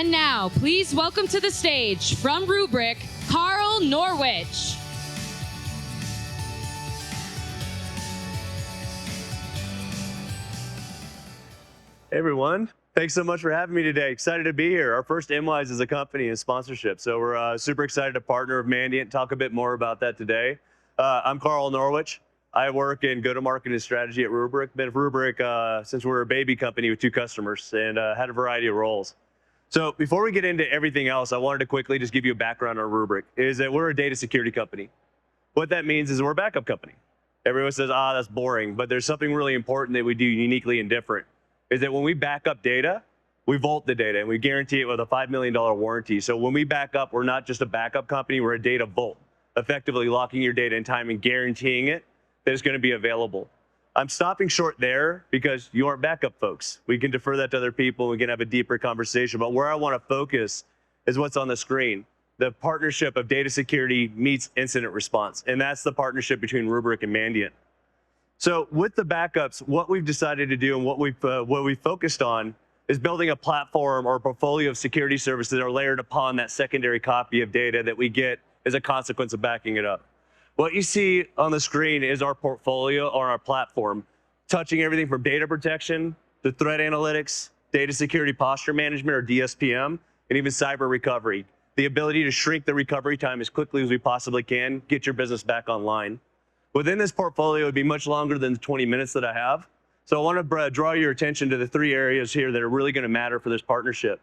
And now, please welcome to the stage from Rubrik, Carl Norwich. Hey everyone, thanks so much for having me today. Excited to be here. Our first MWise as a company is sponsorship, so we're super excited to partner with Mandiant, talk a bit more about that today. I'm Carl Norwich. I work in go-to-market and strategy at Rubrik. Been at Rubrik since we were a baby company with 2 customers and had a variety of roles. So before we get into everything else, I wanted to quickly just give you a background on Rubrik, is that we're a data security company. What that means is we're a backup company. Everyone says, that's boring, but there's something really important that we do uniquely and different, is that when we back up data, we vault the data and we guarantee it with a $5 million warranty. So when we back up, we're not just a backup company, we're a data vault, effectively locking your data in time and guaranteeing it that it's going to be available. I'm stopping short there because you aren't backup folks. We can defer that to other people. We can have a deeper conversation. But where I want to focus is what's on the screen. The partnership of data security meets incident response. And that's the partnership between Rubrik and Mandiant. So with the backups, what we've decided to do and what we've focused on is building a platform or a portfolio of security services that are layered upon that secondary copy of data that we get as a consequence of backing it up. What you see on the screen is our portfolio or our platform, touching everything from data protection to threat analytics, data security posture management or DSPM, and even cyber recovery. The ability to shrink the recovery time as quickly as we possibly can, get your business back online. Within this portfolio, it would be much longer than the 20 minutes that I have. So I want to draw your attention to the 3 areas here that are really going to matter for this partnership.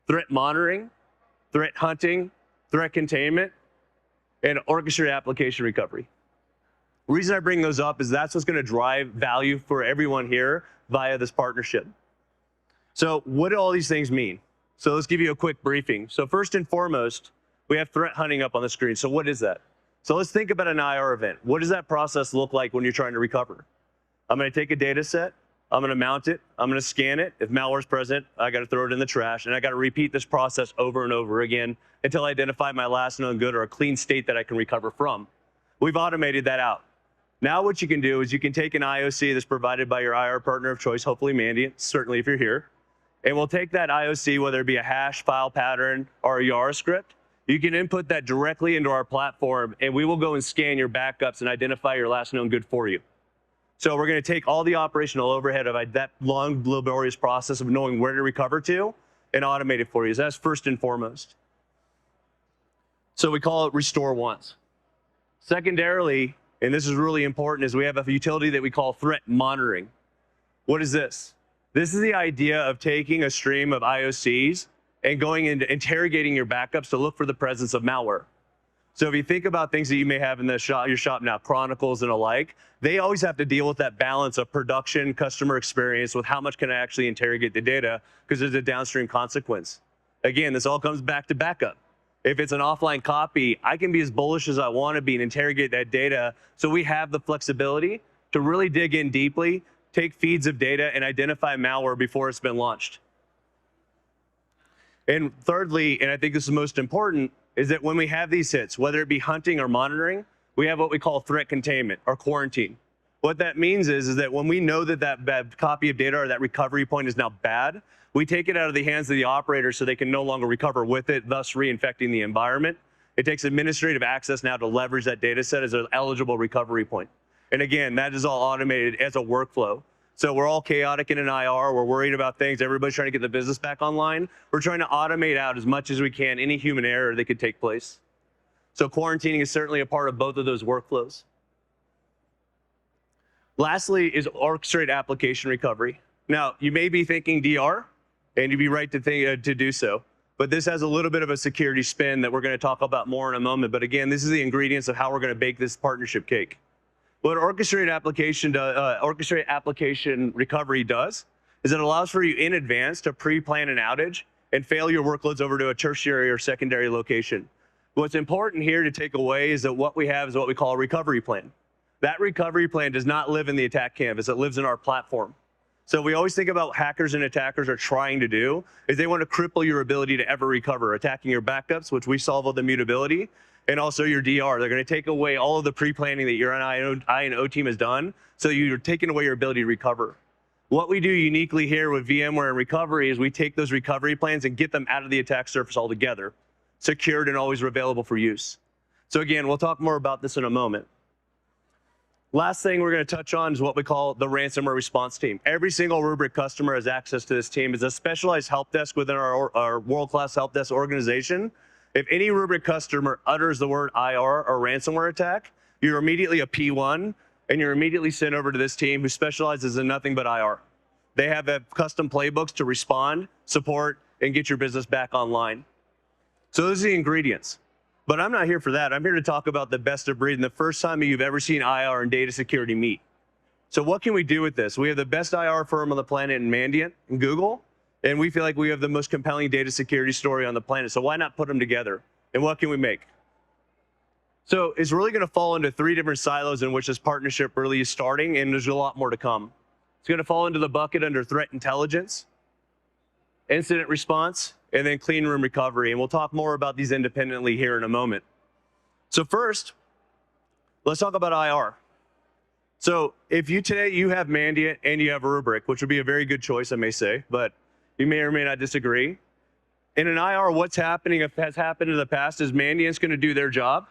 Threat monitoring, threat hunting, threat containment, and orchestrated application recovery. The reason I bring those up is that's what's going to drive value for everyone here via this partnership. So what do all these things mean? So let's give you a quick briefing. So first and foremost, we have threat hunting up on the screen. So what is that? So let's think about an IR event. What does that process look like when you're trying to recover? I'm going to take a data set, I'm going to mount it, I'm going to scan it. If malware is present, I got to throw it in the trash, and I got to repeat this process over and over again until I identify my last known good or a clean state that I can recover from. We've automated that out. Now what you can do is you can take an IOC that's provided by your IR partner of choice, hopefully Mandiant, certainly if you're here, and we'll take that IOC, whether it be a hash, file pattern, or a YARA script. You can input that directly into our platform, and we will go and scan your backups and identify your last known good for you. So we're going to take all the operational overhead of that long, laborious process of knowing where to recover to and automate it for you. So that's first and foremost. So we call it restore once. Secondarily, and this is really important, is we have a utility that we call threat monitoring. What is this? This is the idea of taking a stream of IOCs and going into interrogating your backups to look for the presence of malware. So if you think about things that you may have in your shop now, Chronicles and alike, they always have to deal with that balance of production, customer experience with how much can I actually interrogate the data, because there's a downstream consequence. Again, this all comes back to backup. If it's an offline copy, I can be as bullish as I want to be and interrogate that data, so we have the flexibility to really dig in deeply, take feeds of data, and identify malware before it's been launched. And thirdly, and I think this is most important, is that when we have these hits, whether it be hunting or monitoring, we have what we call threat containment or quarantine. What that means is that when we know that that bad copy of data or that recovery point is now bad, we take it out of the hands of the operator so they can no longer recover with it, thus reinfecting the environment. It takes administrative access now to leverage that data set as an eligible recovery point. And again, that is all automated as a workflow. So we're all chaotic in an IR. We're worried about things. Everybody's trying to get the business back online. We're trying to automate out as much as we can any human error that could take place. So quarantining is certainly a part of both of those workflows. Lastly is orchestrated application recovery. Now, you may be thinking DR, and you'd be right to do so. But this has a little bit of a security spin that we're going to talk about more in a moment. But again, this is the ingredients of how we're going to bake this partnership cake. What orchestrated application recovery does is it allows for you in advance to pre-plan an outage and fail your workloads over to a tertiary or secondary location. What's important here to take away is that what we have is what we call a recovery plan. That recovery plan does not live in the attack canvas, it lives in our platform. So we always think about what hackers and attackers are trying to do is they want to cripple your ability to ever recover, attacking your backups, which we solve with immutability, and also your DR. They're going to take away all of the pre-planning that your I and O team has done, so you're taking away your ability to recover. What we do uniquely here with VMware and recovery is we take those recovery plans and get them out of the attack surface altogether, secured and always available for use. So again, we'll talk more about this in a moment. Last thing we're going to touch on is what we call the ransomware response team. Every single Rubrik customer has access to this team. It's a specialized help desk within our world-class help desk organization. If any Rubrik customer utters the word IR or ransomware attack, you're immediately a P1, and you're immediately sent over to this team who specializes in nothing but IR. They have custom playbooks to respond, support, and get your business back online. So those are the ingredients. But I'm not here for that. I'm here to talk about the best of breed and the first time you've ever seen IR and data security meet. So what can we do with this? We have the best IR firm on the planet in Mandiant and Google, and we feel like we have the most compelling data security story on the planet. So why not put them together? And what can we make? So it's really going to fall into 3 different silos in which this partnership really is starting, and there's a lot more to come. It's going to fall into the bucket under threat intelligence, incident response, and then clean room recovery. And we'll talk more about these independently here in a moment. So first, let's talk about IR. So if today you have Mandiant and you have Rubrik, which would be a very good choice, I may say, but you may or may not disagree. In an IR, what's happening, if has happened in the past, is Mandiant's going to do their job.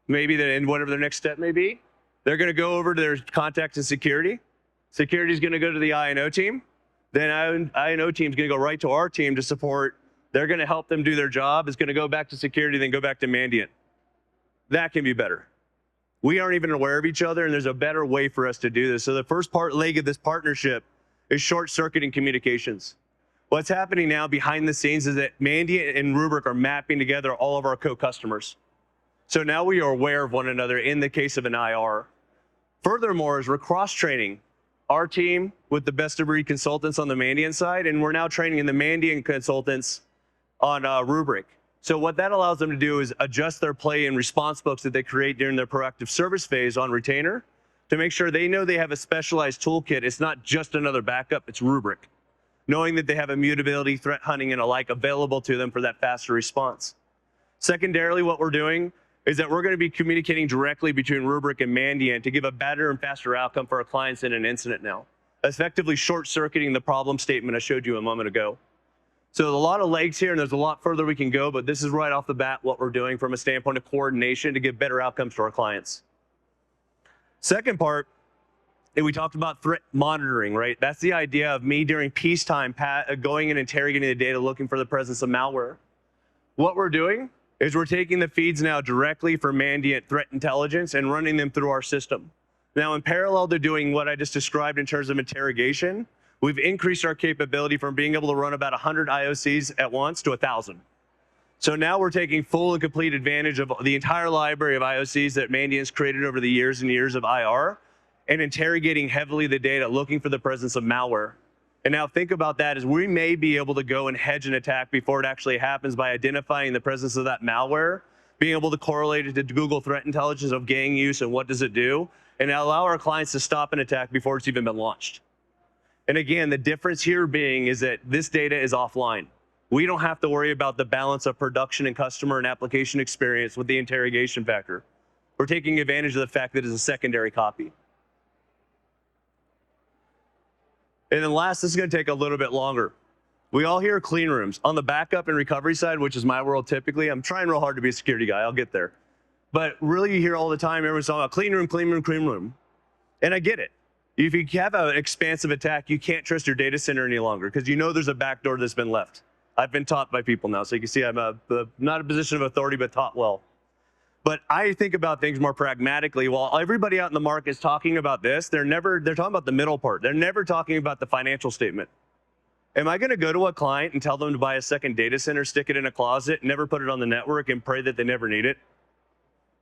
Maybe in whatever their next step may be. They're going to go over to their contact and security. Security is going to go to the I&O team. Then I&O team is going to go right to our team to support. They're going to help them do their job. It's going to go back to security, then go back to Mandiant. That can be better. We aren't even aware of each other, and there's a better way for us to do this. So the first leg of this partnership is short-circuiting communications. What's happening now behind the scenes is that Mandiant and Rubrik are mapping together all of our co-customers. So now we are aware of one another in the case of an IR. Furthermore, is we're cross-training our team with the best of breed consultants on the Mandiant side, and we're now training in the Mandiant consultants on Rubrik. So what that allows them to do is adjust their play and response books that they create during their proactive service phase on retainer to make sure they know they have a specialized toolkit. It's not just another backup, it's Rubrik. Knowing that they have immutability, threat hunting, and alike available to them for that faster response. Secondarily, what we're doing is that we're going to be communicating directly between Rubrik and Mandiant to give a better and faster outcome for our clients in an incident now, effectively short-circuiting the problem statement I showed you a moment ago. So there's a lot of legs here, and there's a lot further we can go, but this is right off the bat what we're doing from a standpoint of coordination to give better outcomes to our clients. Second part, and we talked about threat monitoring, right? That's the idea of me during peacetime going and interrogating the data, looking for the presence of malware. What we're doing is we're taking the feeds now directly from Mandiant threat intelligence and running them through our system. Now, in parallel to doing what I just described in terms of interrogation, we've increased our capability from being able to run about 100 IOCs at once to 1,000. So now we're taking full and complete advantage of the entire library of IOCs that Mandiant's created over the years and years of IR and interrogating heavily the data, looking for the presence of malware. And now think about that as we may be able to go and hedge an attack before it actually happens by identifying the presence of that malware, being able to correlate it to Google threat intelligence of gang use and what does it do, and allow our clients to stop an attack before it's even been launched. And again, the difference here being is that this data is offline. We don't have to worry about the balance of production and customer and application experience with the interrogation factor. We're taking advantage of the fact that it's a secondary copy. And then last, this is going to take a little bit longer. We all hear clean rooms. On the backup and recovery side, which is my world typically, I'm trying real hard to be a security guy. I'll get there. But really, you hear all the time, everyone's talking about clean room, clean room, clean room. And I get it. If you have an expansive attack, you can't trust your data center any longer because you know there's a backdoor that's been left. I've been taught by people now, so you can see I'm not a position of authority, but taught well. But I think about things more pragmatically. While everybody out in the market is talking about this, they're talking about the middle part. They're never talking about the financial statement. Am I going to go to a client and tell them to buy a second data center, stick it in a closet, never put it on the network, and pray that they never need it?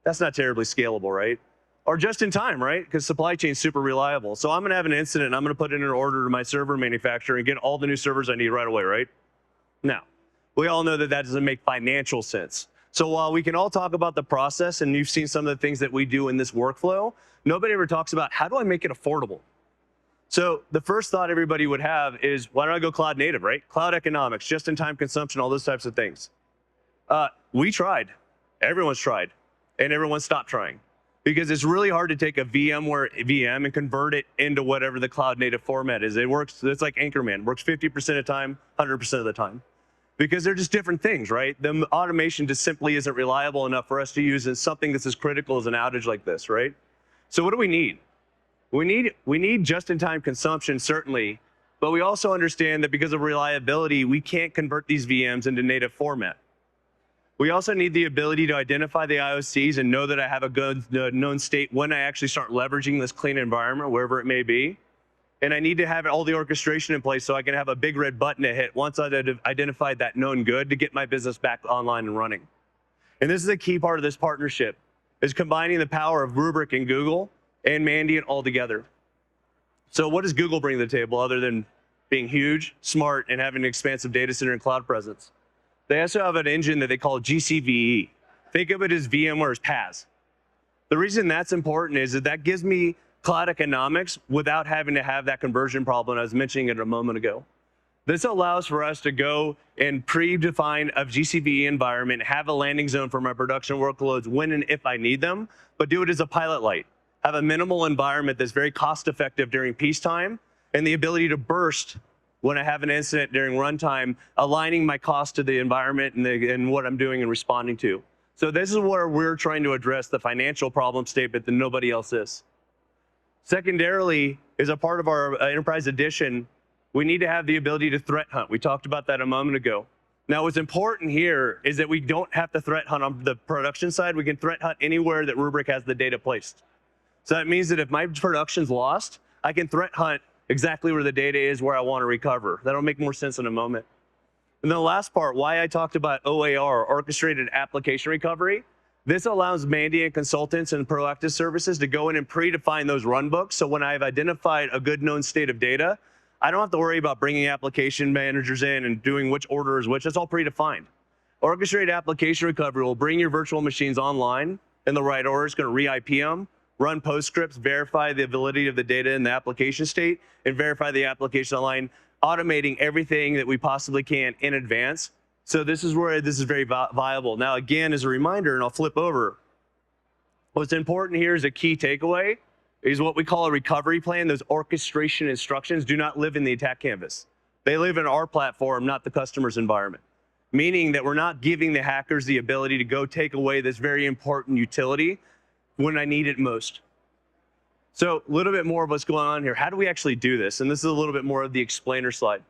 That's not terribly scalable, right? Or just in time, right? Because supply chain is super reliable. So I'm going to have an incident, and I'm going to put in an order to my server manufacturer and get all the new servers I need right away, right? Now, we all know that that doesn't make financial sense. So while we can all talk about the process, and you've seen some of the things that we do in this workflow, nobody ever talks about how do I make it affordable? So the first thought everybody would have is, why don't I go cloud native, right? Cloud economics, just-in-time consumption, all those types of things. We tried. Everyone's tried. And everyone stopped trying. because it's really hard to take a VMware VM and convert it into whatever the cloud native format is. It works, it's like Anchorman, works 50% of the time, 100% of the time. Because they're just different things, right? The automation just simply isn't reliable enough for us to use in something that's as critical as an outage like this, right? So what do we need? We need just-in-time consumption, certainly, but we also understand that because of reliability, we can't convert these VMs into native format. We also need the ability to identify the IOCs and know that I have a good known state when I actually start leveraging this clean environment, wherever it may be. And I need to have all the orchestration in place so I can have a big red button to hit once I've identified that known good to get my business back online and running. And this is a key part of this partnership, is combining the power of Rubrik and Google and Mandiant all together. So what does Google bring to the table other than being huge, smart, and having an expansive data center and cloud presence? They also have an engine that they call GCVE. Think of it as VMware's PaaS. The reason that's important is that gives me cloud economics without having to have that conversion problem I was mentioning it a moment ago. This allows for us to go and predefine a GCVE environment, have a landing zone for my production workloads when and if I need them, but do it as a pilot light. Have a minimal environment that's very cost effective during peacetime, and the ability to burst when I have an incident during runtime, aligning my cost to the environment and what I'm doing and responding to. So this is where we're trying to address the financial problem statement that nobody else is. Secondarily, as a part of our enterprise edition, we need to have the ability to threat hunt. We talked about that a moment ago. Now, what's important here is that we don't have to threat hunt on the production side. We can threat hunt anywhere that Rubrik has the data placed. So that means that if my production's lost, I can threat hunt exactly where the data is, where I want to recover. That'll make more sense in a moment. And then the last part, why I talked about OAR, orchestrated application recovery. This allows Mandiant consultants and proactive services to go in and predefine those runbooks. So when I've identified a good known state of data, I don't have to worry about bringing application managers in and doing which order is which. It's all predefined. Orchestrated application recovery will bring your virtual machines online in the right order. It's going to re-IP them, run postscripts, verify the validity of the data in the application state, and verify the application online, automating everything that we possibly can in advance. So this is where this is very viable. Now, again, as a reminder, and I'll flip over, what's important here is a key takeaway is what we call a recovery plan. Those orchestration instructions do not live in the attack canvas. They live in our platform, not the customer's environment, meaning that we're not giving the hackers the ability to go take away this very important utility when I need it most. So a little bit more of what's going on here. How do we actually do this? And this is a little bit more of the explainer slide.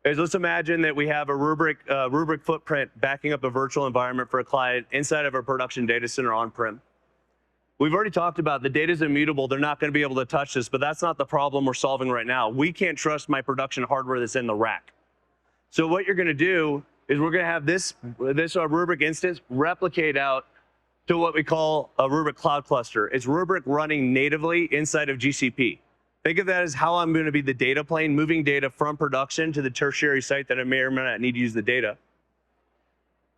Let's imagine that we have a Rubrik footprint backing up a virtual environment for a client inside of a production data center on-prem. We've already talked about the data is immutable. They're not going to be able to touch this, but that's not the problem we're solving right now. We can't trust my production hardware that's in the rack. So what you're going to do is we're going to have this Rubrik instance replicate out to what we call a Rubrik cloud cluster. It's Rubrik running natively inside of GCP. Think of that as how I'm going to be the data plane, moving data from production to the tertiary site that I may or may not need to use the data.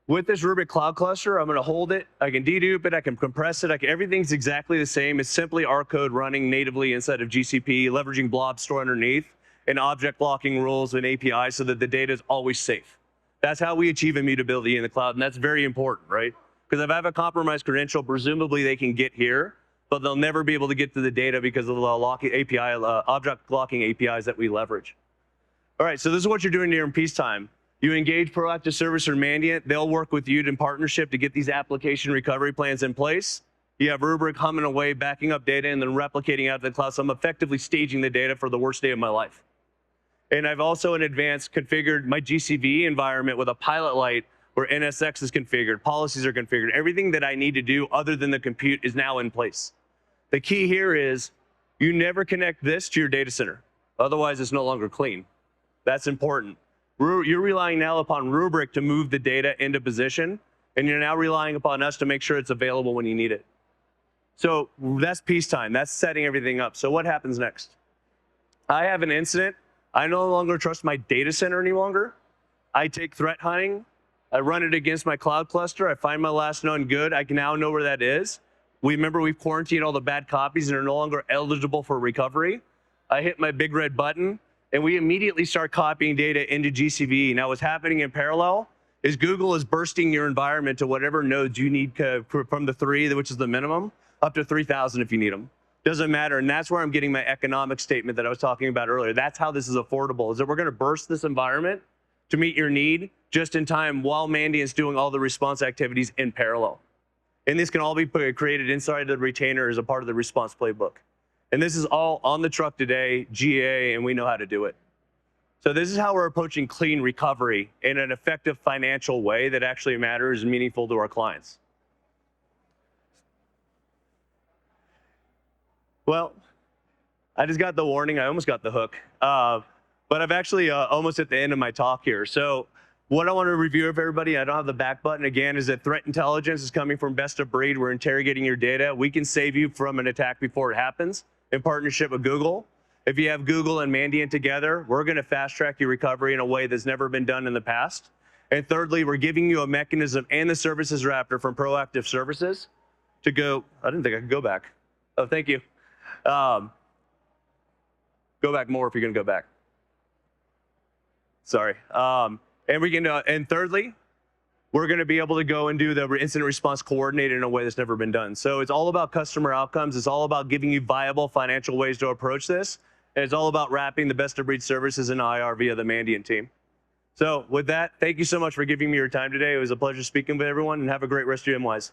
With this Rubrik cloud cluster, I'm going to hold it. I can dedupe it. I can compress it. Everything's exactly the same. It's simply our code running natively inside of GCP, leveraging blob store underneath, and object locking rules and APIs so that the data is always safe. That's how we achieve immutability in the cloud, and that's very important, right? Because if I have a compromised credential, presumably they can get here, but they'll never be able to get to the data because of the object locking APIs that we leverage. All right, so this is what you're doing during peacetime. You engage proactive service or Mandiant. They'll work with you in partnership to get these application recovery plans in place. You have Rubrik humming away, backing up data, and then replicating out of the cloud. So I'm effectively staging the data for the worst day of my life. And I've also in advance configured my GCVE environment with a pilot light where NSX is configured, policies are configured. Everything that I need to do other than the compute is now in place. The key here is you never connect this to your data center. Otherwise, it's no longer clean. That's important. You're relying now upon Rubrik to move the data into position, and you're now relying upon us to make sure it's available when you need it. So that's peacetime. That's setting everything up. So what happens next? I have an incident. I no longer trust my data center any longer. I take threat hunting. I run it against my cloud cluster. I find my last known good. I can now know where that is. Remember, we've quarantined all the bad copies and are no longer eligible for recovery. I hit my big red button, and we immediately start copying data into GCVE. Now, what's happening in parallel is Google is bursting your environment to whatever nodes you need from the 3, which is the minimum, up to 3,000 if you need them. Doesn't matter, and that's where I'm getting my economic statement that I was talking about earlier. That's how this is affordable, is that we're gonna burst this environment to meet your need just in time while Mandiant's doing all the response activities in parallel. And this can all be created inside the retainer as a part of the response playbook. And this is all on the truck today, GA, and we know how to do it. So this is how we're approaching clean recovery in an effective financial way that actually matters and meaningful to our clients. Well, I just got the warning. I almost got the hook. But I've actually almost at the end of my talk here. So what I want to review of everybody, I don't have the back button again, is that threat intelligence is coming from best of breed. We're interrogating your data. We can save you from an attack before it happens in partnership with Google. If you have Google and Mandiant together, we're going to fast track your recovery in a way that's never been done in the past. And thirdly, we're giving you a mechanism and the services raptor from Proactive Services to go. I didn't think I could go back. Oh, thank you. Go back more if you're going to go back. Sorry. And we can. And thirdly, we're going to be able to go and do the incident response coordinated in a way that's never been done. So it's all about customer outcomes. It's all about giving you viable financial ways to approach this. And it's all about wrapping the best of breed services in IR via the Mandiant team. So with that, thank you so much for giving me your time today. It was a pleasure speaking with everyone, and have a great rest of your MWise.